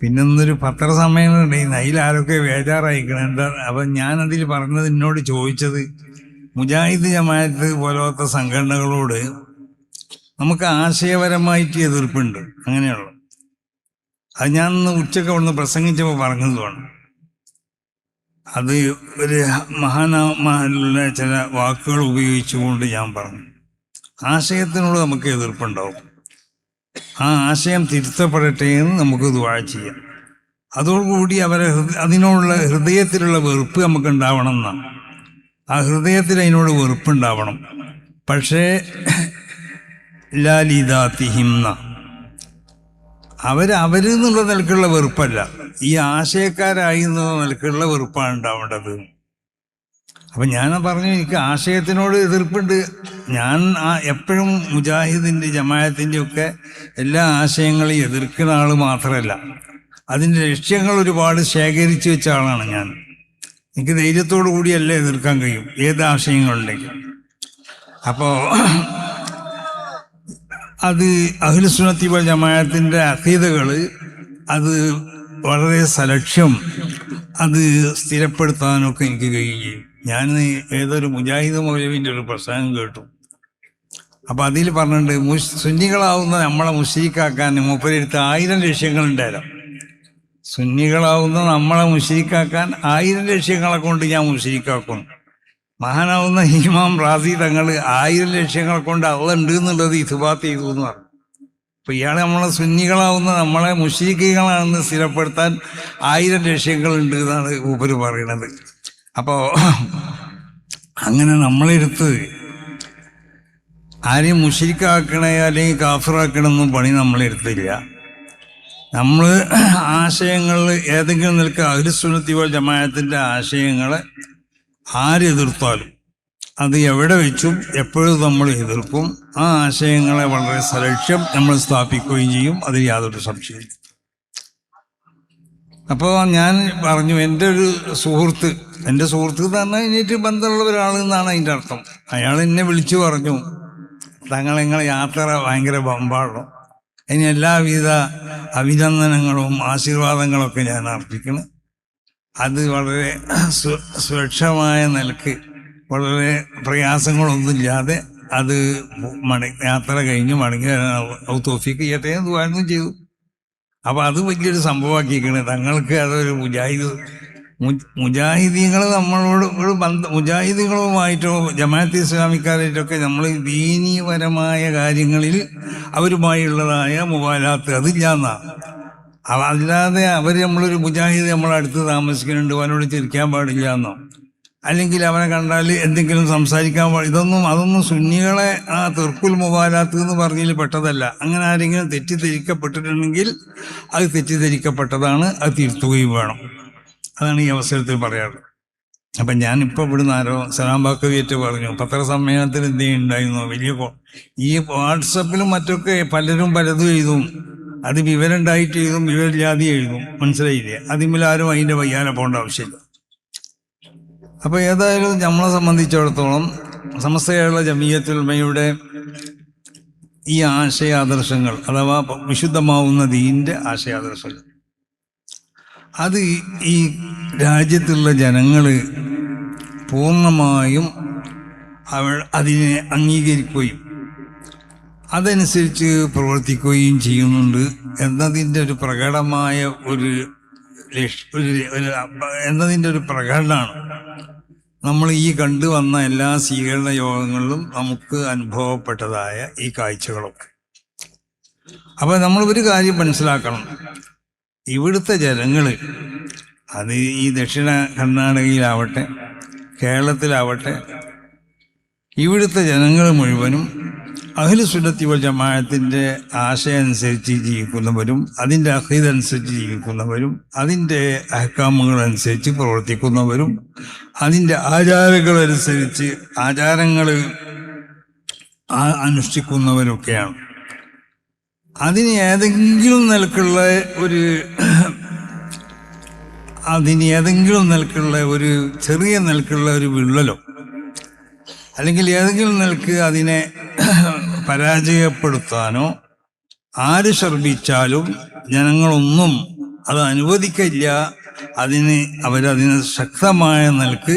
പിന്നൊന്നൊരു പത്രസമ്മേളനം അതിലാരൊക്കെ ബേജാറായിക്കണ. അപ്പം ഞാനതിൽ പറഞ്ഞത്, എന്നോട് ചോദിച്ചത്, മുജാഹിദ് ജമാഅത്ത് പോലത്തെ സംഘടനകളോട് നമുക്ക് ആശയപരമായിട്ട് എതിർപ്പുണ്ട്, അങ്ങനെയുള്ള. അത് ഞാൻ ഇന്ന് ഉച്ചക്ക് അവിടുന്ന് പ്രസംഗിച്ചപ്പോൾ പറഞ്ഞതുമാണ്. അത് ഒരു മഹാനായ ചില വാക്കുകൾ ഉപയോഗിച്ചുകൊണ്ട് ഞാൻ പറഞ്ഞു, ആശയത്തിനോട് നമുക്ക് എതിർപ്പുണ്ടാവും, ആ ആശയം തിരുത്തപ്പെടട്ടെ എന്ന് നമുക്ക് ദുആ ചെയ്യാം. അതോടുകൂടി അതിനോടുള്ള ഹൃദയത്തിലുള്ള വെറുപ്പ് നമുക്ക് ഉണ്ടാവണം എന്നാണ്. ആ ഹൃദയത്തിൽ അതിനോട് വെറുപ്പുണ്ടാവണം. പക്ഷേ ലാലിദാത്തിഹിംന, അവരെന്നുള്ള നിലക്കുള്ള വെറുപ്പല്ല, ഈ ആശയക്കാരായി എന്നുള്ള നിലക്കുള്ള വെറുപ്പാണ് ഉണ്ടാവേണ്ടത്. അപ്പം ഞാൻ പറഞ്ഞു, എനിക്ക് ആശയത്തിനോട് എതിർപ്പുണ്ട്. ഞാൻ എപ്പോഴും മുജാഹിദിൻ്റെ ജമാഅത്തിൻ്റെ ഒക്കെ എല്ലാ ആശയങ്ങളെയും എതിർക്കുന്ന ആൾ മാത്രമല്ല, അതിൻ്റെ ലക്ഷ്യങ്ങൾ ഒരുപാട് ശേഖരിച്ചു വെച്ച ആളാണ് ഞാൻ. എനിക്ക് ധൈര്യത്തോടു കൂടിയല്ലേ എതിർക്കാൻ കഴിയും ഏത് ആശയങ്ങളുണ്ടെങ്കിലും. അപ്പോൾ അത് അഹ്ലുസുന്നത്തി വൽ ജമാഅത്തിൻ്റെ അഖീദകൾ അത് വളരെ സലക്ഷ്യം അത് സ്ഥിരപ്പെടുത്താനൊക്കെ എനിക്ക് കഴിയുകയും. ഞാൻ ഏതൊരു മുജാഹിദ് മൗലവിൻ്റെ ഒരു പ്രസംഗം കേട്ടു. അപ്പം അതിൽ പറഞ്ഞിട്ടുണ്ട്, സുന്നികളാവുന്ന നമ്മളെ മുശ്രിക്കാക്കാൻ മൂപ്പരെടുത്ത് 1000 ലക്ഷ്യങ്ങളുണ്ടായിരുന്നു. സുന്നികളാവുന്ന നമ്മളെ മുശ്രിക്കാക്കാൻ 1000 ലക്ഷ്യങ്ങളെ കൊണ്ട് ഞാൻ മുശ്രിക്കാക്കുന്നു. മഹാനാവുന്ന ഇമാം റാസി തങ്ങൾ 1000 ലക്ഷ്യങ്ങളെ കൊണ്ട് ഉണ്ട് എന്നുള്ളത് ഇത്ബാത്ത് ചെയ്തു എന്ന് പറഞ്ഞു. അപ്പം ഇയാളെ നമ്മളെ സുന്നികളാവുന്ന നമ്മളെ മുശ്രിക്കുകളാണെന്ന് സ്ഥിരപ്പെടുത്താൻ 1000 ലക്ഷ്യങ്ങളുണ്ട് എന്നാണ് മൂപ്പര് പറയണത്. അപ്പോൾ അങ്ങനെ നമ്മളെടുത്ത് ആരെയും മുശ്രിക്കാക്കണേ അല്ലെങ്കിൽ കാഫിറാക്കണമെന്നും പണി നമ്മളെടുത്തില്ല. നമ്മൾ ആശയങ്ങളിൽ ഏതെങ്കിലും നിലക്ക് അഹ്ലുസുന്നത്തി വൽ ജമാഅത്തിൻ്റെ ആശയങ്ങളെ ആരെതിർത്താലും അത് എവിടെ വെച്ചും എപ്പോഴും നമ്മൾ എതിർക്കും. ആ ആശയങ്ങളെ വളരെ സലക്ഷ്യം നമ്മൾ സ്ഥാപിക്കുകയും ചെയ്യും, അതിൽ യാതൊരു സംശയമില്ല. അപ്പോൾ ഞാൻ പറഞ്ഞു, എൻ്റെ ഒരു സുഹൃത്ത്, എൻ്റെ സുഹൃത്ത് തന്നെ കഴിഞ്ഞിട്ട് ബന്ധമുള്ള ഒരാളെന്നാണ് അതിൻ്റെ അർത്ഥം. അയാൾ എന്നെ വിളിച്ചു പറഞ്ഞു, നിങ്ങളെ യാത്ര ഭയങ്കര ബമ്പാണോ, അതിന് എല്ലാവിധ അഭിനന്ദനങ്ങളും ആശീർവാദങ്ങളൊക്കെ ഞാൻ അർപ്പിക്കണം. അത് വളരെ സുരക്ഷമായ നിലക്ക് വളരെ പ്രയാസങ്ങളൊന്നുമില്ലാതെ അത് യാത്ര കഴിഞ്ഞ് മടങ്ങി വരാൻ തൗഫീഖ് ചെയ്യട്ടെ എന്ന് ദുആ ചെയ്തു. അപ്പോൾ അത് വലിയൊരു സംഭവമാക്കിയിരിക്കണേ. തങ്ങൾക്ക് അതൊരു മുജാഹിദീങ്ങൾ നമ്മളോട് ഒരു മുജാഹിദീങ്ങളുമായിട്ടോ ജമാഅത്ത് ഇസ്ലാമിക്കാരായിട്ടൊക്കെ നമ്മൾ ദീനീപരമായ കാര്യങ്ങളിൽ അവരുമായുള്ളതായ മുവാലാത്ത് അതില്ലാന്നാണ്. അല്ലാതെ അവർ നമ്മളൊരു മുജാഹിദ് നമ്മളടുത്ത് താമസിക്കുന്നുണ്ട്, അവനോട് ചിരിക്കാൻ പാടില്ല എന്നോ അല്ലെങ്കിൽ അവനെ കണ്ടാൽ എന്തെങ്കിലും സംസാരിക്കാൻ അതൊന്നും സുന്നികളെ ആ തെർക്കുൽ മുവാലാത്ത് എന്ന് പറഞ്ഞതിൽ പെട്ടതല്ല. അങ്ങനെ ആരെങ്കിലും തെറ്റിദ്ധരിക്കപ്പെട്ടിട്ടുണ്ടെങ്കിൽ അത് തെറ്റിദ്ധരിക്കപ്പെട്ടതാണ്, അത് തിരുത്തുകയും വേണം. അതാണ് ഈ അവസരത്തിൽ പറയാറ്. അപ്പം ഞാനിപ്പോൾ ഇവിടുന്ന് ആരോ സലാം ബാക്കവിയേറ്റ് പറഞ്ഞു, പത്രസമ്മേളനത്തിൽ എന്തെങ്കിലും വലിയ ഈ വാട്സപ്പിലും മറ്റൊക്കെ പലരും പലതും എഴുതും. അത് വിവരം ഉണ്ടായിട്ട് എഴുതും, വിവരമില്ലാതെ എഴുതും. മനസ്സിലായില്ലേ? അതിന്മേലാരും അതിൻ്റെ വയ്യാലെ പോകേണ്ട ആവശ്യമില്ല. അപ്പോൾ ഏതായാലും നമ്മളെ സംബന്ധിച്ചിടത്തോളം സമസ്ത കേരള ജമിയത്തുൽ ഉലമയുടെ ഈ ആശയാദർശങ്ങൾ അഥവാ വിശുദ്ധമാവുന്ന ദീനിൻ്റെ ആശയാദർശങ്ങൾ അത് ഈ രാജ്യത്തുള്ള ജനങ്ങൾ പൂർണ്ണമായും അതിനെ അംഗീകരിക്കുകയും അതനുസരിച്ച് പ്രവർത്തിക്കുകയും ചെയ്യുന്നുണ്ട് എന്നതിൻ്റെ ഒരു പ്രകടമായ എന്നതിൻ്റെ ഒരു പ്രകടനമാണ് നമ്മൾ ഈ കണ്ടുവന്ന എല്ലാ സ്വീകരണ യോഗങ്ങളിലും നമുക്ക് അനുഭവപ്പെട്ടതായ ഈ കാഴ്ചകളൊക്കെ. അപ്പോൾ നമ്മൾ ഒരു കാര്യം മനസ്സിലാക്കണം, ഇവിടുത്തെ ജനങ്ങൾ അത് ഈ ദക്ഷിണ കർണാടകയിലാവട്ടെ കേരളത്തിലാവട്ടെ ഇവിടുത്തെ ജനങ്ങൾ മുഴുവനും അഹ്ലുസുന്നത്തി വൽ ജമാഅത്തിൻ്റെ ആശയം അനുസരിച്ച് ജീവിക്കുന്നവരും അതിൻ്റെ അഖീദ അനുസരിച്ച് ജീവിക്കുന്നവരും അതിൻ്റെ അഹ്കാമുകൾ അനുസരിച്ച് പ്രവർത്തിക്കുന്നവരും അതിൻ്റെ ആചാരങ്ങളനുസരിച്ച് ആചാരങ്ങൾ അനുഷ്ഠിക്കുന്നവരൊക്കെയാണ്. അതിന് ഏതെങ്കിലും നിലക്കുള്ള ഒരു ചെറിയ നിലക്കുള്ള ഒരു വിള്ളലോ അല്ലെങ്കിൽ ഏതെങ്കിലും നിലക്ക് അതിനെ പരാജയപ്പെടുത്താനോ ആര് ശ്രമിച്ചാലും ജനങ്ങളൊന്നും അത് അനുവദിക്കില്ല. അവരതിന് ശക്തമായ നിലക്ക്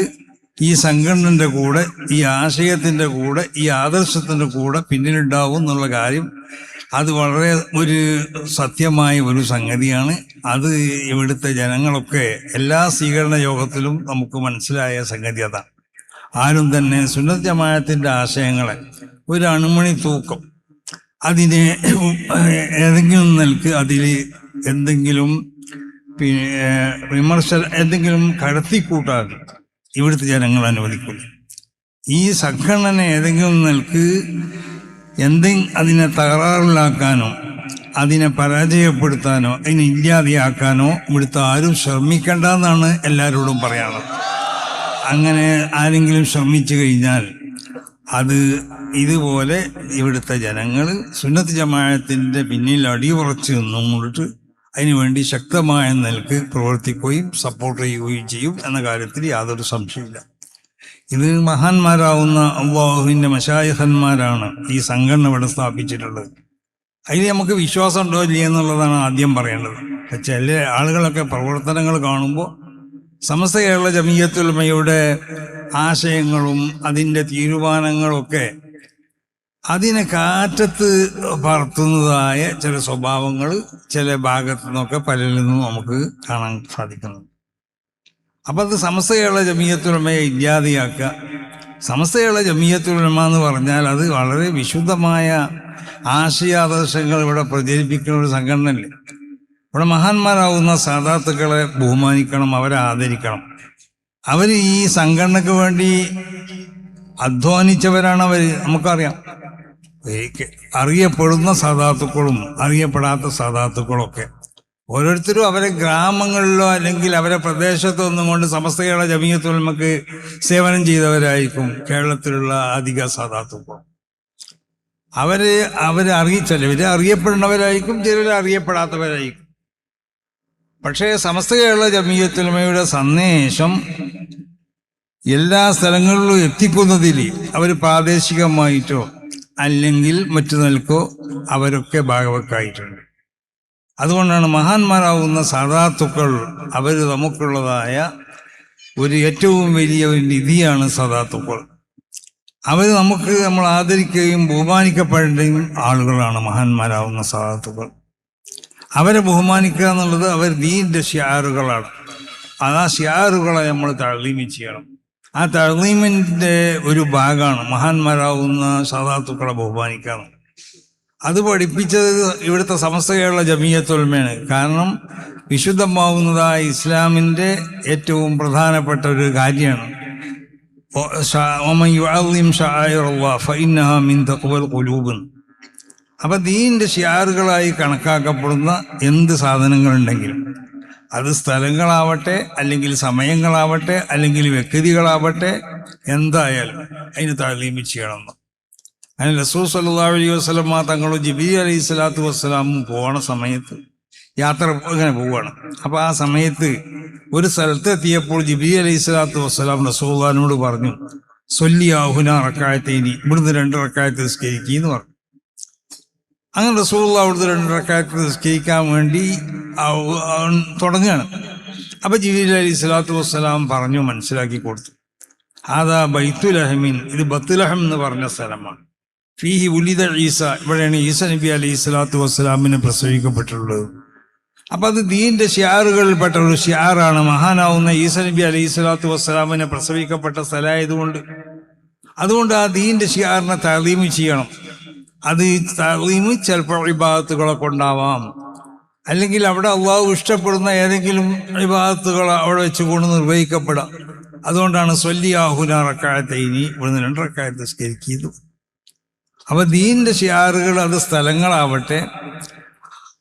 ഈ സംഘടനയുടെ കൂടെ, ഈ ആശയത്തിൻ്റെ കൂടെ, ഈ ആദർശത്തിൻ്റെ കൂടെ പിന്നിലുണ്ടാവും എന്നുള്ള കാര്യം അത് വളരെ ഒരു സത്യമായ ഒരു സംഗതിയാണ്. അത് ഇവിടുത്തെ ജനങ്ങളൊക്കെ എല്ലാ സ്വീകരണ യോഗത്തിലും നമുക്ക് മനസ്സിലായ സംഗതി അതാണ്. ആരും തന്നെ സുന്നത്ത് ജമാഅത്തിൻ്റെ ആശയങ്ങളെ ഒരു അണുമണി തൂക്കം അതിനെ ഏതെങ്കിലും നിലക്ക് അതിൽ എന്തെങ്കിലും എന്തെങ്കിലും കടത്തിക്കൂട്ടാൻ ഇവിടുത്തെ ജനങ്ങൾ അനുവദിക്കില്ല. ഈ സംഘടന ഏതെങ്കിലും നിലക്ക് അതിനെ തകരാറിലാക്കാനോ അതിനെ പരാജയപ്പെടുത്താനോ അതിനെ ഇല്ലാതെയാക്കാനോ ഇവിടുത്തെ ആരും ശ്രമിക്കേണ്ട എന്നാണ് എല്ലാവരോടും പറയാനുള്ളത്. അങ്ങനെ ആരെങ്കിലും ശ്രമിച്ചു കഴിഞ്ഞാൽ അത് ഇതുപോലെ ഇവിടുത്തെ ജനങ്ങൾ സുന്നത്ത് ജമാഅത്തിൻ്റെ പിന്നിൽ അടിയുറച്ച് നിന്നുകൊണ്ട് അതിനുവേണ്ടി ശക്തമായ നിലക്ക് പ്രവർത്തിക്കുകയും സപ്പോർട്ട് ചെയ്യുകയും ചെയ്യും എന്ന കാര്യത്തിൽ യാതൊരു സംശയമില്ല. ഇത് മഹാന്മാരാവുന്ന അല്ലാഹുവിൻ്റെ മശായിഖന്മാരാണ് ഈ സംഘടന ഇവിടെ സ്ഥാപിച്ചിട്ടുള്ളത്. അതിൽ നമുക്ക് വിശ്വാസം ഉണ്ടോ ഇല്ല എന്നുള്ളതാണ് ആദ്യം പറയേണ്ടത്. ചില ആളുകളൊക്കെ പ്രവർത്തനങ്ങൾ കാണുമ്പോൾ സമസ്ത കേരള ജമിയത്തുൽ ഉലമയുടെ ആശയങ്ങളും അതിൻ്റെ തീരുമാനങ്ങളൊക്കെ അതിനെ കാറ്റത്ത് പറത്തുന്നതായ ചില സ്വഭാവങ്ങൾ ചില ഭാഗത്തു നിന്നൊക്കെ പലരിൽ നിന്നും നമുക്ക് കാണാൻ സാധിക്കുന്നു. അപ്പം അത് സമസ്ത കേരള ജമിയത്തുൽ ഉലമയെ ഇല്ലാതെയാക്കുക. സമസ്ത കേരള ജമിയത്തുൽ ഉലമ എന്ന് പറഞ്ഞാൽ അത് വളരെ വിശുദ്ധമായ ആശയാദർശങ്ങൾ ഇവിടെ പ്രചരിപ്പിക്കുന്ന ഒരു സംഘടനയല്ലേ. ഇവിടെ മഹാന്മാരാവുന്ന സാദാത്തുക്കളെ ബഹുമാനിക്കണം, അവരെ ആദരിക്കണം. അവർ ഈ സംഘടനയ്ക്ക് വേണ്ടി അധ്വാനിച്ചവരാണ് അവർ. നമുക്കറിയാം, അറിയപ്പെടുന്ന സാദാത്തുക്കളും അറിയപ്പെടാത്ത സാദാത്തുക്കളൊക്കെ ഓരോരുത്തരും അവരെ ഗ്രാമങ്ങളിലോ അല്ലെങ്കിൽ അവരെ പ്രദേശത്തോ ഒന്നും കൊണ്ട് സമസ്ത കേരള ജമിയത്തുൽ ഉലമക്ക് സേവനം ചെയ്തവരായിരിക്കും കേരളത്തിലുള്ള അധിക സാദാത്തുക്കൾ. ചിലവര് അറിയപ്പെടുന്നവരായിരിക്കും, ചിലർ അറിയപ്പെടാത്തവരായിരിക്കും. പക്ഷേ സമസ്ത കേരള ജമിയത്തുൽ ഉലമയുടെ സന്ദേശം എല്ലാ സ്ഥലങ്ങളിലും എത്തിക്കുന്നതിൽ അവർ പ്രാദേശികമായിട്ടോ അല്ലെങ്കിൽ മറ്റു നിലക്കോ അവരൊക്കെ ഭാഗവക്കായിട്ടുണ്ട്. അതുകൊണ്ടാണ് മഹാന്മാരാവുന്ന സാദാത്തുക്കൾ അവർ നമുക്കുള്ളതായ ഒരു ഏറ്റവും വലിയ ഒരു നിധിയാണ് സാദാത്തുക്കൾ. അവർ നമ്മൾ ആദരിക്കുകയും ബഹുമാനിക്കപ്പെടേണ്ട ആളുകളാണ് മഹാന്മാരാവുന്ന സാദാത്തുക്കൾ. അവരെ ബഹുമാനിക്കുക എന്നുള്ളത് അവർ ദീനിൻ്റെ ഷിയാറുകളാണ്. ആ ഷിയാറുകളെ നമ്മൾ തഅ്ലീം ചെയ്യണം. ആ തഅ്ലീമിൻ്റെ ഒരു ഭാഗമാണ് മഹാന്മാരാവുന്ന സാദാത്തുക്കളെ ബഹുമാനിക്കുക. അത് പഠിപ്പിച്ചത് ഇവിടുത്തെ സമസ്ത കേരള ജമിയത്തുൽ ഉലമയാണ്. കാരണം വിശുദ്ധമാവുന്നതായ ഇസ്ലാമിൻ്റെ ഏറ്റവും പ്രധാനപ്പെട്ട ഒരു കാര്യമാണ് അപ്പൊ ദീനിന്റെ ഷിയാറുകളായി കണക്കാക്കപ്പെടുന്ന എന്ത് സാധനങ്ങളുണ്ടെങ്കിലും അത് സ്ഥലങ്ങളാവട്ടെ അല്ലെങ്കിൽ സമയങ്ങളാവട്ടെ അല്ലെങ്കിൽ വ്യക്തികളാവട്ടെ എന്തായാലും അതിന് തഅ്ലീം ചെയ്യണമെന്ന്. അതിന് റസൂൽ സല്ലല്ലാഹു അലൈഹി വസല്ലം തങ്ങളും ജിബ്രീൽ അലൈഹി സ്വലാത്തു വസ്സലാമും പോണ സമയത്ത് യാത്ര ഇങ്ങനെ പോവുകയാണ്. അപ്പോൾ ആ സമയത്ത് ഒരു സ്ഥലത്തെത്തിയപ്പോൾ ജിബ്രീൽ അലൈഹി സ്വലാത്തു വസ്സലാം റസൂലുള്ളാഹിനോട് പറഞ്ഞു, സ്വല്ലിയാഹുന റക്അത്തൈനി, ഇവിടുന്ന് 2 റക്അത്ത് നിസ്കരിക്കുന്നു പറഞ്ഞു. അങ്ങനെ റസൂലുള്ളാഹി അവിടുന്ന് 2 റക്അത്ത് നിസ്കരിക്കാൻ വേണ്ടി തുടങ്ങുകയാണ്. അപ്പോൾ ജിബ്രീൽ അലൈഹി സ്വലാത്തു വസ്സലാം പറഞ്ഞു, മനസ്സിലാക്കി കൊടുത്തു, ആദാ ബൈത്തുലഹമിൻ, ഇത് ബത്തുലഹം എന്ന് പറഞ്ഞ സ്ഥലമാണ്. ഫീഹി ഉലിദ ഈസ, ഇവിടെയാണ് ഈസ നബി അലൈഹി സ്വലാത്തു വസ്സലാമിനെ പ്രസവിക്കപ്പെട്ടിട്ടുള്ളത്. അപ്പം അത് ദീനിന്റെ ഷിയാറുകളിൽപ്പെട്ട ഒരു ഷിയാറാണ്. മഹാനാവുന്ന ഈസ നബി അലൈഹി സ്വലാത്തു വസ്സലാമിനെ പ്രസവിക്കപ്പെട്ട സ്ഥലമായതുകൊണ്ട് അതുകൊണ്ട് ആ ദീനിന്റെ ഷിയാറിനെ തഅ്ലീം ചെയ്യണം. അത് തഅ്ലീം ചിലപ്പോൾ ഇബാദത്തുകളെ കൊണ്ടാവാം, അല്ലെങ്കിൽ അവിടെ അള്ളാഹു ഇഷ്ടപ്പെടുന്ന ഏതെങ്കിലും ഇബാദത്തുകൾ അവിടെ വെച്ചുകൊണ്ട് നിർവഹിക്കപ്പെടാം. അതുകൊണ്ടാണ് സ്വല്ലിയാഹുന റക്അത്തൈനി, ഇവിടുന്ന് 2 റക്അത്ത് നിസ്കരിക്കുന്നു. അപ്പൊ ദീനിന്റെ ഷിയാറുകൾ അത് സ്ഥലങ്ങളാവട്ടെ,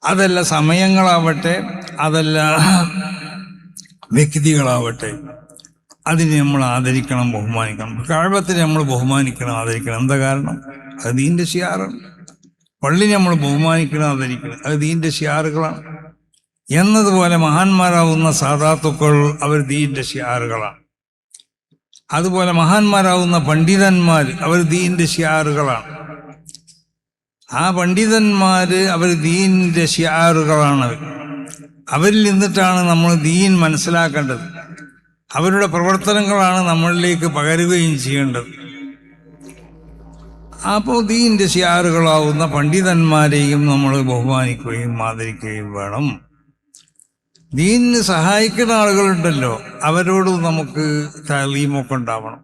അതല്ല സമയങ്ങളാവട്ടെ, അതല്ല വ്യക്തികളാവട്ടെ, അതിനെ നമ്മൾ ആദരിക്കണം, ബഹുമാനിക്കണം. കഅബത്തിനെ നമ്മൾ ബഹുമാനിക്കണം, ആദരിക്കണം. എന്താ കാരണം? അത് ദീനിന്റെ ഷിയാറാണ്. പള്ളിനെ നമ്മൾ ബഹുമാനിക്കണം, ആദരിക്കണം, അത് ദീനിന്റെ ഷിയാറുകളാണ്. എന്നതുപോലെ മഹാന്മാരാവുന്ന സാദാത്തുക്കൾ അവർ ദീനിന്റെ ഷിയാറുകളാണ്. അതുപോലെ മഹാന്മാരാവുന്ന പണ്ഡിതന്മാർ അവർ ദീനിന്റെ ഷിയാറുകളാണ്. ആ പണ്ഡിതന്മാര് അവർ ദീനിന്റെ ഷിയാറുകളാണ്. അവരിൽ നിന്നിട്ടാണ് നമ്മൾ ദീൻ മനസ്സിലാക്കേണ്ടത്. അവരുടെ പ്രവർത്തനങ്ങളാണ് നമ്മളിലേക്ക് പകരുകയും ചെയ്യേണ്ടത്. അപ്പോൾ ദീനിന്റെ ശിയാറുകളാവുന്ന പണ്ഡിതന്മാരെയും നമ്മൾ ബഹുമാനിക്കുകയും ആദരിക്കുകയും വേണം. ദീനിന് സഹായിക്കുന്ന ആളുകളുണ്ടല്ലോ, അവരോട് നമുക്ക് തഅലീമൊക്കെ ഉണ്ടാവണം.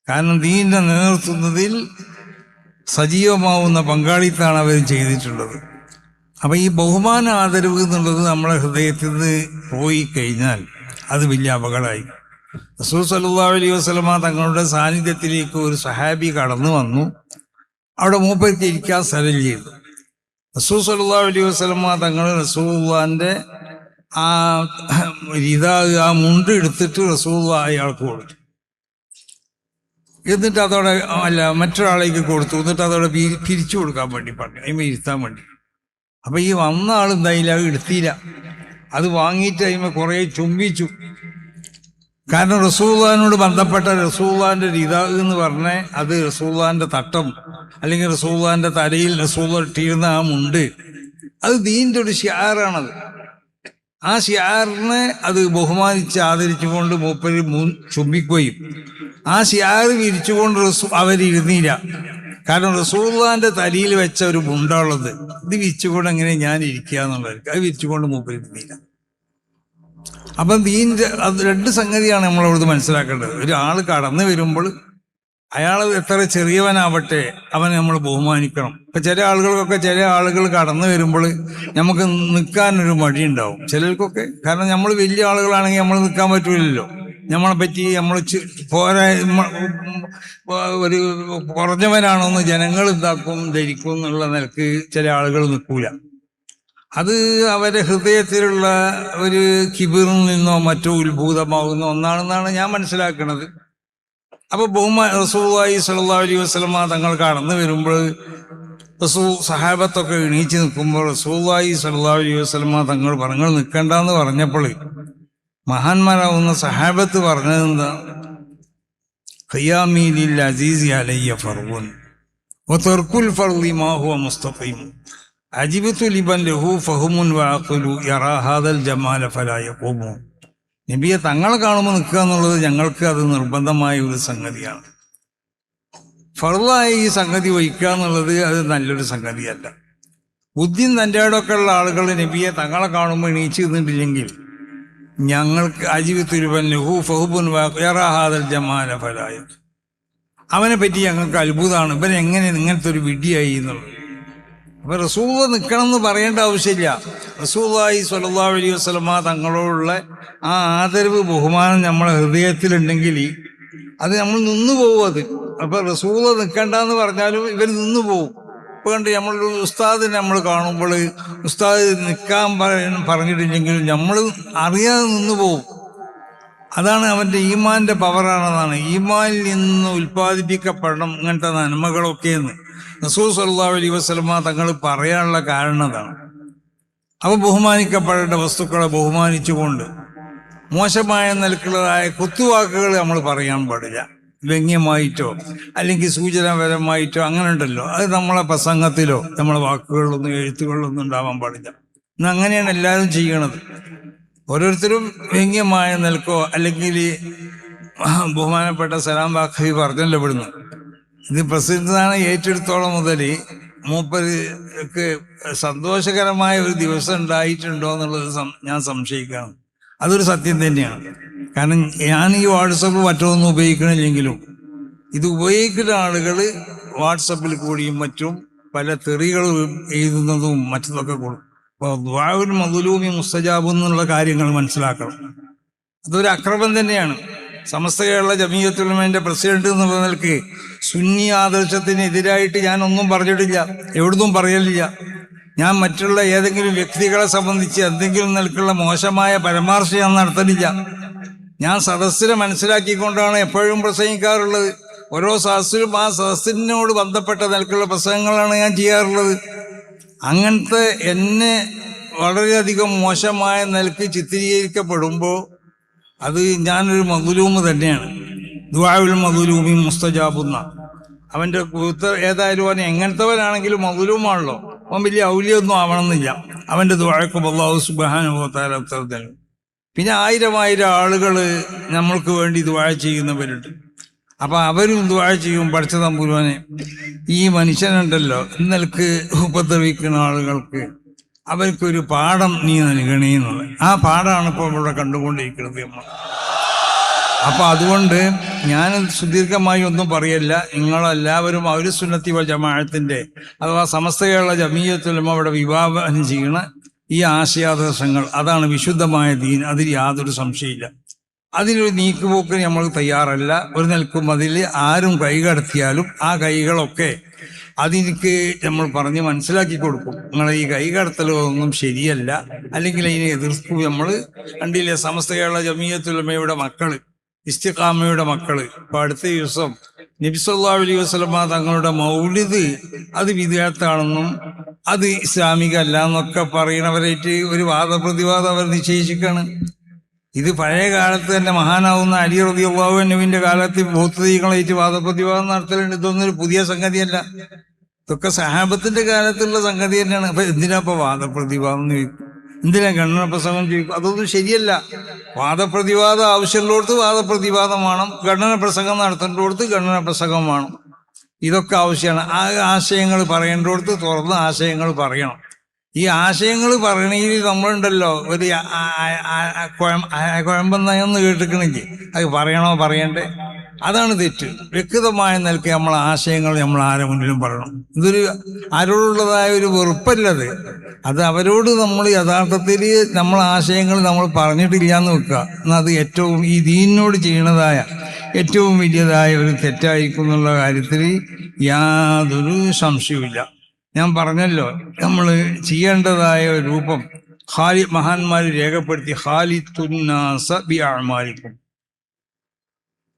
കാരണം ദീനിനെ നിലനിർത്തുന്നതിൽ സജീവമാവുന്ന പങ്കാളിത്താണ് അവർ ചെയ്തിട്ടുള്ളത്. അപ്പം ഈ ബഹുമാന ആദരവ് എന്നുള്ളത് നമ്മളെ ഹൃദയത്തിൽ നിന്ന് പോയി കഴിഞ്ഞാൽ അത് വലിയ അപകടമായി. റസൂൽ സല്ലല്ലാഹു അലൈഹി വസല്ലമ തങ്ങളുടെ സാന്നിധ്യത്തിലേക്ക് ഒരു സഹാബി കടന്നു വന്നു. അവിടെ മൂപ്പർക്ക് ഇരിക്കാൻ സ്ഥലം ചെയ്തു. റസൂൽ സല്ലല്ലാഹു അലൈഹി വസല്ലമ തങ്ങൾ റസൂലുള്ളാഹിന്റെ ആ മുണ്ട് എടുത്തിട്ട് റസൂലുള്ളാഹി അയാൾക്ക് കൊടുത്തു. എന്നിട്ട് അതോടെ മറ്റൊരാളേക്ക് കൊടുത്തു. എന്നിട്ട് അതോടെ പിരിച്ചു കൊടുക്കാൻ വേണ്ടി പറഞ്ഞു, അതിമ ഇരുത്താൻ വേണ്ടി. അപ്പം ഈ വന്ന ആൾ എന്തായാലും അത് എടുത്തില്ല. അത് വാങ്ങിയിട്ട് അതിമ കുറേ ചുംബിച്ചു. കാരണം റസൂലുള്ളാഹിനോട് ബന്ധപ്പെട്ട റസൂലുള്ളാഹിന്റെ റിദാ എന്ന് പറഞ്ഞ അത് റസൂലുള്ളാഹിന്റെ തട്ടം അല്ലെങ്കിൽ റസൂലുള്ളാഹിന്റെ തലയിൽ റസൂലുള്ളാഹി ഇട്ടിരുന്ന ആ മുണ്ട്, അത് ദീനിന്റെ ഒരു ശിആറാണത്. ആ ശിആറിനെ അത് ബഹുമാനിച്ച് ആദരിച്ചുകൊണ്ട് മൂപ്പര് ചുംബിക്കുകയും ആ ശിആർ വിരിച്ചുകൊണ്ട് അവരിരുന്നില്ല. കാരണം റസൂലുള്ളാഹിന്റെ തലയിൽ വെച്ച ഒരു മുണ്ടുള്ളത്, ഇത് വിരിച്ചുകൊണ്ട് എങ്ങനെ ഞാൻ ഇരിക്കുക എന്നുള്ളത്, അത് വിരിച്ചുകൊണ്ട് മൂപ്പരിരുന്നില്ല. അപ്പം ദീനിന്റെ അത് രണ്ട് സംഗതിയാണ് നമ്മളവിടുന്ന് മനസ്സിലാക്കേണ്ടത്. ഒരാൾ കടന്നു വരുമ്പോൾ അയാൾ എത്ര ചെറിയവനാവട്ടെ അവനെ നമ്മൾ ബഹുമാനിക്കണം. ഇപ്പം ചില ആളുകൾ കടന്നു വരുമ്പോൾ നമുക്ക് നിൽക്കാനൊരു മടി ഉണ്ടാവും ചിലർക്കൊക്കെ. കാരണം നമ്മൾ വലിയ ആളുകളാണെങ്കിൽ നമ്മൾ നിൽക്കാൻ പറ്റൂലല്ലോ. നമ്മളെ പറ്റി നമ്മൾ ഒരു കുറഞ്ഞവനാണോന്ന് ജനങ്ങൾ എന്താക്കും ധരിക്കും എന്നുള്ള നിലക്ക് ചില ആളുകൾ നിൽക്കൂല. അത് അവരുടെ ഹൃദയത്തിലുള്ള ഒരു കിബിറിൽ നിന്നോ മറ്റോ ഉത്ഭൂതമാകുന്ന ഒന്നാണെന്നാണ് ഞാൻ മനസ്സിലാക്കുന്നത്. അപ്പോൾ റസൂലുള്ളാഹി സ്വല്ലല്ലാഹു അലൈഹി വസല്ലമ തങ്ങൾ കടന്നു വരുമ്പോൾ സഹാബത്തൊക്കെ എണീച്ച് നിൽക്കുമ്പോൾ റസൂലുള്ളാഹി സ്വല്ലല്ലാഹു അലൈഹി വസല്ലമ തങ്ങൾ പറഞ്ഞു നിൽക്കണ്ടെന്ന് പറഞ്ഞപ്പോൾ മഹാന്മാരാവുന്ന സഹാബത്ത് പറഞ്ഞതെന്താ? ഖിയാമി ലിൽ അസീസി അലയ്യ ഫർളുൻ വതർക്കുൽ ഫർളി മാ ഹുവ മുസ്തഖീം അജിബത്തു ലിബൻ ലഹു ഫഹുമുൻ വഅഖലു യറാ ഹാദൽ ജമാല ഫലാ യഖൂമു. നബിയെ തങ്ങളെ കാണുമ്പോൾ നിൽക്കുക എന്നുള്ളത് ഞങ്ങൾക്ക് അത് നിർബന്ധമായ ഒരു സംഗതിയാണ്. ഫർളായ ഈ സംഗതി വഹിക്കുക എന്നുള്ളത് അത് നല്ലൊരു സംഗതിയല്ല. ബുദ്ധിയും തൻ്റെ ഇടമൊക്കെ ഉള്ള ആളുകൾ നബിയെ തങ്ങളെ കാണുമ്പോൾ എണീച്ച് നിന്നിട്ടില്ലെങ്കിൽ ഞങ്ങൾക്ക് അവനെ പറ്റി ഞങ്ങൾക്ക് അത്ഭുതമാണ്, ഇവൻ എങ്ങനെ ഇങ്ങനത്തെ ഒരു വിഡ്ഢിയായി എന്നുള്ളത്. അപ്പൊ റസൂൽ നിൽക്കണം എന്ന് പറയേണ്ട ആവശ്യമില്ല. റസൂലുള്ളാഹി സ്വല്ലല്ലാഹു അലൈഹി വസല്ലമ തങ്ങളോടുള്ള ആ ആദരവ് ബഹുമാനം നമ്മളെ ഹൃദയത്തിലുണ്ടെങ്കിൽ അത് നമ്മൾ നിന്നു പോകും. അത് അപ്പൊ റസൂൽ നിൽക്കണ്ടെന്ന് പറഞ്ഞാലും ഇവർ നിന്നു പോകും. ഇപ്പൊ കണ്ട് നമ്മളൊരു ഉസ്താദിനെ നമ്മൾ കാണുമ്പോൾ ഉസ്താദ് നിൽക്കാൻ പറഞ്ഞിട്ടില്ലെങ്കിലും നമ്മൾ അറിയാതെ നിന്നു പോകും. അതാണ് അവൻ്റെ ഈമാന്റെ പവറാണെന്നാണ്. ഈമാനിൽ നിന്ന് ഉൽപ്പാദിപ്പിക്കപ്പെടണം ഇങ്ങനത്തെ നന്മകളൊക്കെയെന്ന് റസൂൽ സല്ലല്ലാഹു അലൈഹി വസല്ലമ തങ്ങൾ പറയാനുള്ള കാരണം അതാണ്. അപ്പോൾ ബഹുമാനിക്കപ്പെടേണ്ട വസ്തുക്കളെ ബഹുമാനിച്ചുകൊണ്ട് മോശമായ നിലക്കുള്ളതായ കുത്തുവാക്കുകൾ നമ്മൾ പറയാൻ പാടില്ല. വ്യംഗ്യമായിട്ടോ അല്ലെങ്കിൽ സൂചനാപരമായിട്ടോ അങ്ങനെ ഉണ്ടല്ലോ, അത് നമ്മളെ പ്രസംഗത്തിലോ നമ്മളെ വാക്കുകളിലൊന്നും എഴുത്തുകളിലൊന്നും ഉണ്ടാവാൻ പാടില്ല. ഇന്ന് അങ്ങനെയാണ് എല്ലാവരും ചെയ്യണത്. ഓരോരുത്തരും വ്യംഗ്യമായ നിലക്കോ അല്ലെങ്കിൽ ബഹുമാനപ്പെട്ട സലാം ബാഖവി പറഞ്ഞല്ലോ ഇവിടുന്ന്, ഇത് പ്രസിദ്ധമാണ് ഏറ്റെടുത്തോളം മുതൽ മൂപ്പർക്ക് സന്തോഷകരമായ ഒരു ദിവസം ഉണ്ടായിട്ടുണ്ടോ എന്നുള്ളത് ഞാൻ സംശയിക്കുകയാണ്. അതൊരു സത്യം തന്നെയാണ്. കാരണം ഞാൻ ഈ വാട്സപ്പ് മറ്റൊന്നും ഉപയോഗിക്കണില്ലെങ്കിലും ഇത് ഉപയോഗിക്കുന്ന ആളുകൾ വാട്സപ്പിൽ കൂടിയും മറ്റും പല തെറികൾ എഴുതുന്നതും മറ്റതൊക്കെ കൂടും. അപ്പോൾ ദുആഉൽ മദ്ലൂമി മുസ്തജാബ് എന്നുള്ള കാര്യങ്ങൾ മനസ്സിലാക്കണം. അതൊരു അക്രമം തന്നെയാണ്. സമസ്ത കേരള ജമീയത്തുൽ ഉലമയുടെ പ്രസിഡന്റ് എന്നുള്ള നിലക്ക് സുന്നി ആദർശത്തിനെതിരായിട്ട് ഞാൻ ഒന്നും പറഞ്ഞിട്ടില്ല, എവിടുന്നും പറയലില്ല. ഞാൻ മറ്റുള്ള ഏതെങ്കിലും വ്യക്തികളെ സംബന്ധിച്ച് എന്തെങ്കിലും നിലക്കുള്ള മോശമായ പരാമർശം ഞാൻ നടത്തലില്ല. ഞാൻ സദസ്സിനെ മനസ്സിലാക്കിക്കൊണ്ടാണ് എപ്പോഴും പ്രസംഗിക്കാറുള്ളത്. ഓരോ സദസ്സിലും ആ സദസ്സിനോട് ബന്ധപ്പെട്ട നിലക്കുള്ള പ്രസംഗങ്ങളാണ് ഞാൻ ചെയ്യാറുള്ളത്. അങ്ങനത്തെ എന്നെ വളരെയധികം മോശമായ നിലക്ക് ചിത്രീകരിക്കപ്പെടുമ്പോൾ അത് ഞാനൊരു മദ്ലൂമ് തന്നെയാണ്. ദുആഉൽ മദ്ലൂമി മുസ്തജാബുന്ന അവൻ്റെ ഏതായാലും അവൻ എങ്ങനത്തവനാണെങ്കിലും മദ്ലൂമാണല്ലോ. അവൻ വലിയ ഔലിയൊന്നും ആവണമെന്നില്ല. അവൻ്റെ ദുആക്കും അല്ലാഹു സുബ്ഹാനഹു വ തആല ഉത്തരം തരും. പിന്നെ 1000 ആളുകൾ നമ്മൾക്ക് വേണ്ടി ദുആ ചെയ്യുന്നവരുണ്ട്. അപ്പൊ അവരും ദുആ ചെയ്യും, പഠിച്ച തമ്പുരാനെ ഈ മനുഷ്യനുണ്ടല്ലോ ഇന്നൽക്ക് ഉപദ്രവിക്കുന്ന ആളുകൾക്ക് അവർക്കൊരു പാഠം നീ നൽകണേ എന്നുള്ളത്. ആ പാഠമാണ് ഇപ്പോൾ ഇവിടെ കണ്ടുകൊണ്ടിരിക്കുന്നത് നമ്മൾ. അപ്പൊ അതുകൊണ്ട് ഞാൻ സുദീർഘമായി ഒന്നും പറയല്ല. നിങ്ങളെല്ലാവരും അഹ്ലുസുന്നത്തി വൽ ജമാഅത്തിന്റെ അഥവാ സമസ്ത കേരള ജമീയത്തുൽ ഉലമ ഇവിടെ വിഭാവനം ചെയ്യണ ഈ ആശയാദർശങ്ങൾ, അതാണ് വിശുദ്ധമായ ദീൻ. അതിൽ യാതൊരു സംശയമില്ല. അതിനൊരു നീക്കുപോക്കിന് നമ്മൾ തയ്യാറല്ല. ഒരു നിൽക്കും അതിൽ ആരും കൈകടത്തിയാലും ആ കൈകളൊക്കെ അതെനിക്ക് നമ്മൾ പറഞ്ഞ് മനസ്സിലാക്കി കൊടുക്കും. നിങ്ങളെ ഈ കൈകടത്തലൊന്നും ശരിയല്ല, അല്ലെങ്കിൽ അതിനെ എതിർക്കും. നമ്മൾ കണ്ടില്ലേ, സമസ്ത കേരള ജമീയത്തുൽ ഉലമയുടെ മക്കള്, ഇസ്തിഖാമയുടെ മക്കള് ഇപ്പൊ അടുത്ത ദിവസം നബി സല്ലല്ലാഹു അലൈഹി വസല്ലമ തങ്ങളുടെ മൗലിദ് അത് വിദ്യാർത്ഥാണെന്നും അത് ഇസ്ലാമിക അല്ല എന്നൊക്കെ പറയുന്നവരായിട്ട് ഒരു വാദപ്രതിവാദം അവർ നിശ്ചയിച്ചിരിക്കുകയാണ്. ഇത് പഴയ കാലത്ത് തന്നെ മഹാനാവുന്ന അലി റളിയല്ലാഹു അൻഹുവിന്റെ കാലത്ത് ബൗദ്ധീകളായിട്ട് വാദപ്രതിവാദം നടത്തലുണ്ട്. ഇതൊന്നും ഒരു പുതിയ സംഗതിയല്ല, ഇതൊക്കെ സഹാബത്തിന്റെ കാലത്തുള്ള സംഗതി തന്നെയാണ്. അപ്പൊ എന്തിനാ ഇപ്പൊ വാദപ്രതിവാദം എന്ന് ചോദിക്കും, എന്തിനാ ഗണന പ്രസംഗം ചോദിക്കും? അതൊന്നും ശരിയല്ല. വാദപ്രതിവാദം ആവശ്യമുള്ളിടത്ത് വാദപ്രതിവാദം വേണം, ഗണന പ്രസംഗം നടത്തേണ്ടിടത്ത് ഗണന പ്രസംഗം വേണം. ഇതൊക്കെ ആവശ്യമാണ്. ആ ആശയങ്ങൾ പറയേണ്ടിടത്ത് തുറന്ന് ആശയങ്ങൾ പറയണം. ഈ ആശയങ്ങൾ പറയണമെങ്കിൽ നമ്മളുണ്ടല്ലോ ഒരു കുഴമ്പെന്ന് കേട്ടിക്കണെങ്കിൽ അത് പറയണോ പറയണ്ടേ, അതാണ് തെറ്റ്. വ്യക്തമായ നിലയ്ക്ക് നമ്മൾ ആശയങ്ങൾ നമ്മൾ ആരെ മുന്നിലും പറയണം. ഇതൊരു ആരോടുള്ളതായ ഒരു വെറുപ്പല്ലത്. അത് അവരോട് നമ്മൾ യഥാർത്ഥത്തിൽ നമ്മൾ ആശയങ്ങൾ നമ്മൾ പറഞ്ഞിട്ടില്ല എന്ന് വെക്കുക. എന്നാൽ അത് ഏറ്റവും ഈ ദീനിനോട് ചെയ്യണതായ ഏറ്റവും വലിയതായ ഒരു തെറ്റായിരിക്കും എന്നുള്ള കാര്യത്തിൽ യാതൊരു സംശയവുമില്ല. ഞാൻ പറഞ്ഞല്ലോ, നമ്മൾ ചെയ്യേണ്ടതായ ഒരു രൂപം മഹാന്മാർ രേഖപ്പെടുത്തി, ഖാലിത്തുന്നാസ ബി അഅ്മാലിക്കും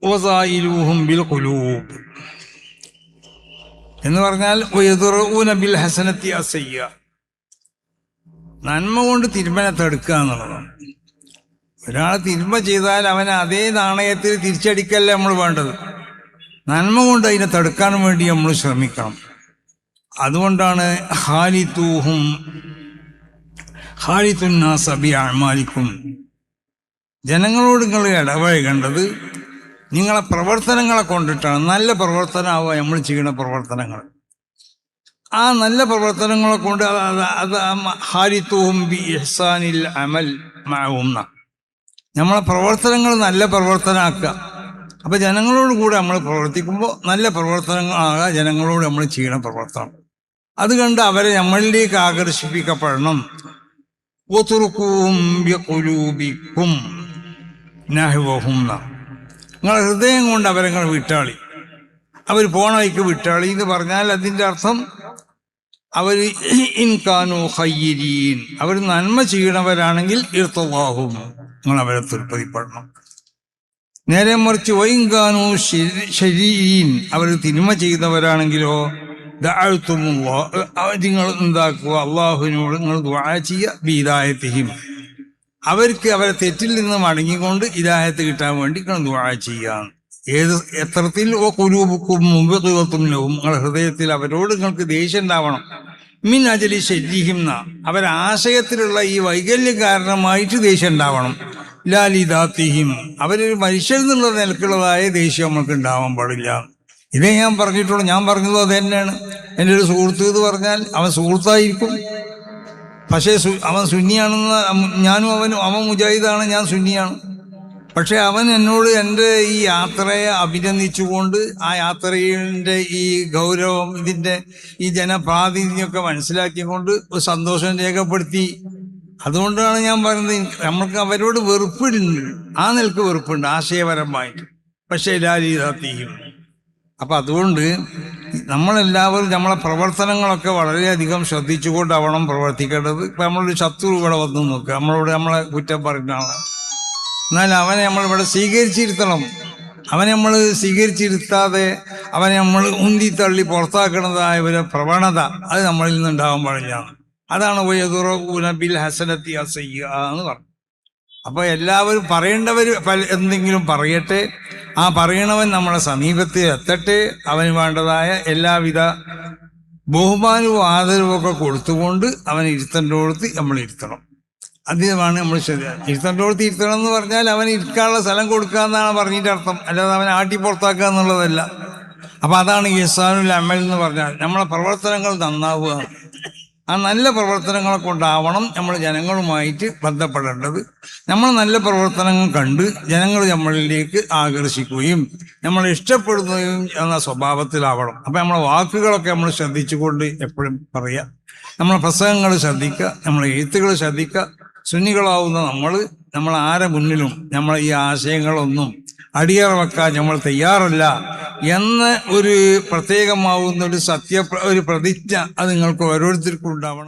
വസായിലുഹും ബിൽ ഖുലൂബ് എന്ന് പറഞ്ഞാൽ വയദ്റഊന ബിൽ ഹസനത്തി അസയ്യ, നന്മ കൊണ്ട് തിന്മനെ തടുക്കുക എന്നുള്ളതാണ്. ഒരാൾ തിന്മ ചെയ്താൽ അവനെ അതേ നാണയത്തിൽ തിരിച്ചടിക്കല്ല നമ്മൾ വേണ്ടത്. നന്മ കൊണ്ട് അതിനെ തടുക്കാൻ വേണ്ടി നമ്മൾ ശ്രമിക്കണം. അതുകൊണ്ടാണ് ഖാലിത്തുന്നാസ ബി അഅ്മാലിക്കും, ജനങ്ങളോട് നിങ്ങൾ ഇടപഴകേണ്ടത് നിങ്ങളെ പ്രവർത്തനങ്ങളെ കൊണ്ടിട്ടാണ്. നല്ല പ്രവർത്തനമാവുക നമ്മൾ ചെയ്യുന്ന പ്രവർത്തനങ്ങൾ. ആ നല്ല പ്രവർത്തനങ്ങളെ കൊണ്ട് അത് ഖാലിത്തുഹും ബി ഇഹ്സാനിൽ അമൽ മഅഹും, നമ്മളെ പ്രവർത്തനങ്ങൾ നല്ല പ്രവർത്തനമാക്കുക. അപ്പൊ ജനങ്ങളോട് കൂടെ നമ്മൾ പ്രവർത്തിക്കുമ്പോൾ നല്ല പ്രവർത്തനങ്ങളാകുക ജനങ്ങളോട് നമ്മൾ ചെയ്യണ പ്രവർത്തനം. അത് കണ്ട് അവരെ നമ്മളിലേക്ക് ആകർഷിപ്പിക്കപ്പെടണം. ഖുലൂബിക്കും നഹ്വഹും, നിങ്ങളെ ഹൃദയം കൊണ്ട് അവരെ വിട്ടാളി, അവർ പോണ വഴിക്ക് വിട്ടാളി എന്ന് പറഞ്ഞാൽ അതിൻ്റെ അർത്ഥം അവർ ഇൻകാനു ഖയ്യിരീൻ, അവർ നന്മ ചെയ്യണവരാണെങ്കിൽ ഇർത്തല്ലാഹും, നിങ്ങൾ അവരെ തൃപ്തിപ്പെടണം. നേരെ മറിച്ച് വൈൻകാനു ശരീൻ, അവർ തിന്മ ചെയ്തവരാണെങ്കിലോ നിങ്ങൾ എന്താക്കുക, അള്ളാഹുവിനോട് നിങ്ങൾ ദുആ ചെയ്യുക ബിഹിദായത്തിഹിം, അവർക്ക് അവരെ തെറ്റിൽ നിന്ന് മടങ്ങിക്കൊണ്ട് ഹിദായത്ത് കിട്ടാൻ വേണ്ടി നിങ്ങൾ ദുആ ചെയ്യാം. ഏത് എത്രത്തിൽ ഖുലൂബുക്കും മുബഗിളത്തും ലഹും, നിങ്ങളുടെ ഹൃദയത്തിൽ അവരോട് നിങ്ങൾക്ക് ദേഷ്യം ഉണ്ടാവണം. മിൻ അജലി ശരീഹിം, അവരെ ആശയത്തിലുള്ള ഈ വൈകല്യം കാരണമായിട്ട് ദേഷ്യം ഉണ്ടാവണം. ലാലിദാത്തിഹിം, അവരൊരു മനുഷ്യൻ എന്നുള്ള നിലക്കുള്ളതായ ദേഷ്യം നമുക്ക് ഉണ്ടാവാൻ പാടില്ല. ഇതേ ഞാൻ പറഞ്ഞിട്ടുള്ളൂ. ഞാൻ പറഞ്ഞത് അത് തന്നെയാണ്. എൻ്റെ ഒരു സുഹൃത്ത് എന്ന് പറഞ്ഞാൽ അവൻ സുഹൃത്തായിരിക്കും, പക്ഷേ അവൻ സുന്നിയാണെന്ന് ഞാനും അവൻ മുജാഹിദാണ്, ഞാൻ സുന്നിയാണ്. പക്ഷെ അവൻ എന്നോട് എൻ്റെ ഈ യാത്രയെ അഭിനന്ദിച്ചുകൊണ്ട് ആ യാത്രയുടെ ഈ ഗൗരവം, ഇതിൻ്റെ ഈ ജനപ്രാതിനിധ്യമൊക്കെ മനസ്സിലാക്കിക്കൊണ്ട് ഒരു സന്തോഷം രേഖപ്പെടുത്തി. അതുകൊണ്ടാണ് ഞാൻ പറയുന്നത്, നമ്മൾക്ക് അവരോട് വെറുപ്പുണ്ട്, ആ നിലക്ക് വെറുപ്പുണ്ട് ആശയപരമായിട്ട്, പക്ഷേ ലാലിദാത്തിയും. അപ്പം അതുകൊണ്ട് നമ്മളെല്ലാവരും നമ്മളെ പ്രവർത്തനങ്ങളൊക്കെ വളരെയധികം ശ്രദ്ധിച്ചുകൊണ്ടാവണം പ്രവർത്തിക്കേണ്ടത്. ഇപ്പം നമ്മളൊരു ശത്രു ഇവിടെ വന്നു നോക്കുക, നമ്മളെ കുറ്റം പറയുന്നതാണ്, എന്നാൽ അവനെ നമ്മളിവിടെ സ്വീകരിച്ചിരുത്തണം. അവനെ നമ്മൾ സ്വീകരിച്ചിരുത്താതെ അവനെ നമ്മൾ ഉന്തിത്തള്ളി പുറത്താക്കുന്നതായ ഒരു പ്രവണത അത് നമ്മളിൽ നിന്നുണ്ടാവാൻ പാടില്ല. അതാണ് വയദ്റഊന ബിൽ ഹസനത്തി അസയ്യ എന്ന് പറഞ്ഞു. അപ്പോൾ എല്ലാവരും പറയേണ്ടവർ എന്തെങ്കിലും പറയട്ടെ, ആ പറയണവൻ നമ്മളെ സമീപത്ത് എത്തട്ടെ, അവന് വേണ്ടതായ എല്ലാവിധ ബഹുമാനവും ആദരവും ഒക്കെ കൊടുത്തുകൊണ്ട് അവനെ ഇരുത്തേണ്ടോടത്ത് നമ്മൾ ഇരുത്തണം. അതിനാണ് നമ്മൾ ഇരുത്തേണ്ടോടത്ത് ഇരുത്തണം എന്ന് പറഞ്ഞാൽ അവന് ഇരിക്കാനുള്ള സ്ഥലം കൊടുക്കുക എന്നാണ് പറഞ്ഞിട്ട് അർത്ഥം, അല്ലാതെ അവനെ ആട്ടി പുറത്താക്കുക എന്നുള്ളതല്ല. അപ്പം അതാണ് ഇഹ്സാനുൽ അമൽ എന്ന് പറഞ്ഞാൽ നമ്മളെ പ്രവർത്തനങ്ങൾ നന്നാവുക. ആ നല്ല പ്രവർത്തനങ്ങളെ കൊണ്ടാവണം നമ്മൾ ജനങ്ങളുമായിട്ട് ബന്ധപ്പെടേണ്ടത്. നമ്മൾ നല്ല പ്രവർത്തനങ്ങൾ കണ്ട് ജനങ്ങൾ നമ്മളിലേക്ക് ആകർഷിക്കുകയും നമ്മൾ ഇഷ്ടപ്പെടുകയും എന്ന സ്വഭാവത്തിലാവണം. അപ്പം നമ്മളെ വാക്കുകളൊക്കെ നമ്മൾ ശ്രദ്ധിച്ചുകൊണ്ട് എപ്പോഴും പറയുക, നമ്മളെ പ്രസംഗങ്ങൾ ശ്രദ്ധിക്കുക, നമ്മളെ എഴുത്തുകൾ ശ്രദ്ധിക്കുക. സുന്നികളാവുന്ന നമ്മൾ ആരെ മുന്നിലും നമ്മളെ ഈ ആശയങ്ങളൊന്നും അടിയറ വെക്കാൻ നമ്മൾ തയ്യാറല്ല എന്ന ഒരു പ്രത്യേകമാവുന്ന ഒരു പ്രതിജ്ഞ അത് നിങ്ങൾക്ക് ഓരോരുത്തർക്കും ഉണ്ടാവണം.